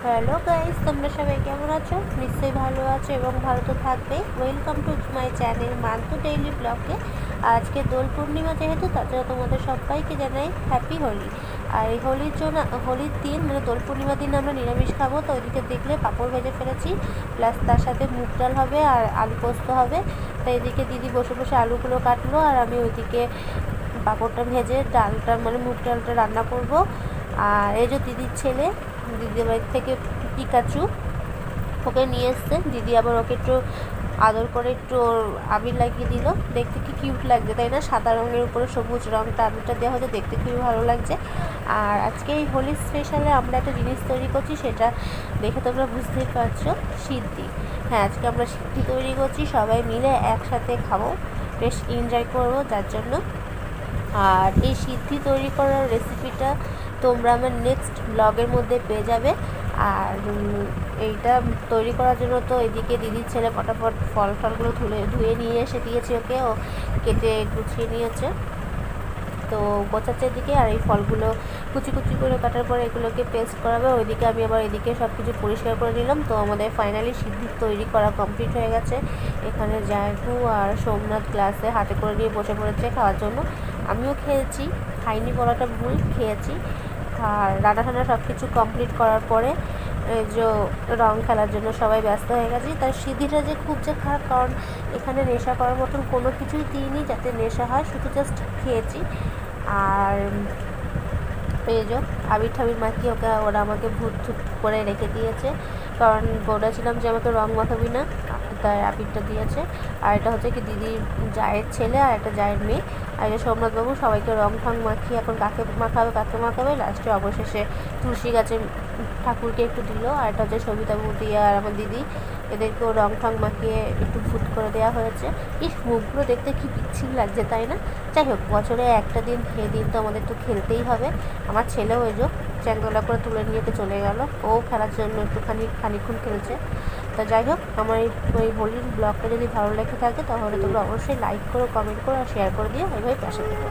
Hello guys, তোমরা সবাই কেমন আছো? নিশ্চয়ই ভালো আছো এবং ভালো তো থাকবে। Welcome to my channel Mantu daily ব্লগে। আজকে দোল পূর্ণিমা যেহেতু, তার জন্য তোমাদের সবাইকে জানাই হ্যাপি হোলি। আর এই হোলির জন্য, হোলির দিন মানে দোল পূর্ণিমার দিন আমরা নিরামিষ খাবো। তো ওইদিকে দেখলে পাঁপড় ভেজে ফেলেছি, প্লাস তার সাথে মুগ ডাল হবে আর আলু পোস্ত হবে। তো এদিকে দিদি বসে বসে আলুগুলো কাটলো আর আমি ওইদিকে পাঁপড়টা ভেজে ডালটা মানে মুগ ডালটা রান্না করব। আর এই যে দিদির ছেলে, দিদির বাড়ি থেকে পিকাচু ওকে নিয়ে এসছে। দিদি আবার ওকে একটু আদর করে একটু আবির লাগিয়ে দিল। দেখতে কি কিউট লাগছে তাই না? সাদা রঙের উপরে সবুজ রঙটা আবিরটা দেওয়া হয়েছে, দেখতে খুবই ভালো লাগছে। আর আজকে এই হোলি স্পেশালে আমরা একটা জিনিস তৈরি করছি, সেটা দেখে তোমরা বুঝতেই পারছো, সিদ্ধি। হ্যাঁ, আজকে আমরা সিদ্ধি তৈরি করছি, সবাই মিলে একসাথে খাবো, বেশ এনজয় করবো যার জন্য। আর এই সিদ্ধি তৈরি করার রেসিপিটা তোমরা আমার নেক্সট ব্লগের মধ্যে পেয়ে যাবে। আর এইটা তৈরি করার জন্য তো এদিকে দিদির ছেলে ফটাফট ফলগুলো ধুয়ে নিয়ে এসে দিয়েছে ওকে, ও কেটে গুছিয়ে নিয়েছে। তো গোছাচ্ছে এদিকে, আর এই ফলগুলো কুচি কুচি করে কাটার পরে এগুলোকে পেস্ট করাবে। ওইদিকে আমি আবার এদিকে সব কিছু পরিষ্কার করে নিলাম। তো আমাদের ফাইনালি সিদ্ধি তৈরি করা কমপ্লিট হয়ে গেছে। এখানে জায়গু আর সোমনাথ গ্লাসে হাতে করে নিয়ে বসে পড়েছে খাওয়ার জন্য। আমিও খেয়েছি, খাইনি বলাটা ভুল, খেয়েছি। আর রান্না টান্না সব কিছু কমপ্লিট করার পরে যে রং খেলার জন্য সবাই ব্যস্ত হয়ে গেছি। তার সিদ্ধিটা যে খুব যে খারাপ, কারণ এখানে নেশা করার মতন কোনো কিছুই দিইনি যাতে নেশা হয়, শুধু জাস্ট খেয়েছি। আর এই যে আবির ঠাবির মাখিয়ে ওরা আমাকে ভূত করে রেখে দিয়েছে, কারণ বলেছিলাম যে আমাকে রং মাখাবি না, তাই আবিরটা দিয়েছে। আর এটা হচ্ছে কি দিদির জায়ের ছেলে আর একটা জায়ের মেয়ে। আর এটা সোমনাথবাবু সবাইকে রং ঠং মাখিয়ে এখন কাকে মাখাবে লাস্টে অবশেষে তুলসী গাছের ঠাকুরকে একটু দিল। আর এটা হচ্ছে সবিতা বৌদি আর আমার দিদি, এদেরকেও রং ঠং মাখিয়ে একটু ভূত করে দেওয়া হয়েছে। মুখগুলো দেখতে কি বিচ্ছিরি লাগছে তাই না? যাই হোক, বছরে একটা দিন, এই দিন তো আমাদের তো খেলতেই হবে। আমার ছেলেও ওই যে চ্যাংদোলা করে তুলে নিয়ে চলে গেল, ও খেলার জন্য খানিক্ষণ খেলছে। তা যাই হোক, আমার এই হোলির ব্লগটা যদি ভালো লেগে থাকে তাহলে তোমরা অবশ্যই লাইক করো, কমেন্ট করো আর শেয়ার করে দিও। এইভাবে পাশে থেকো।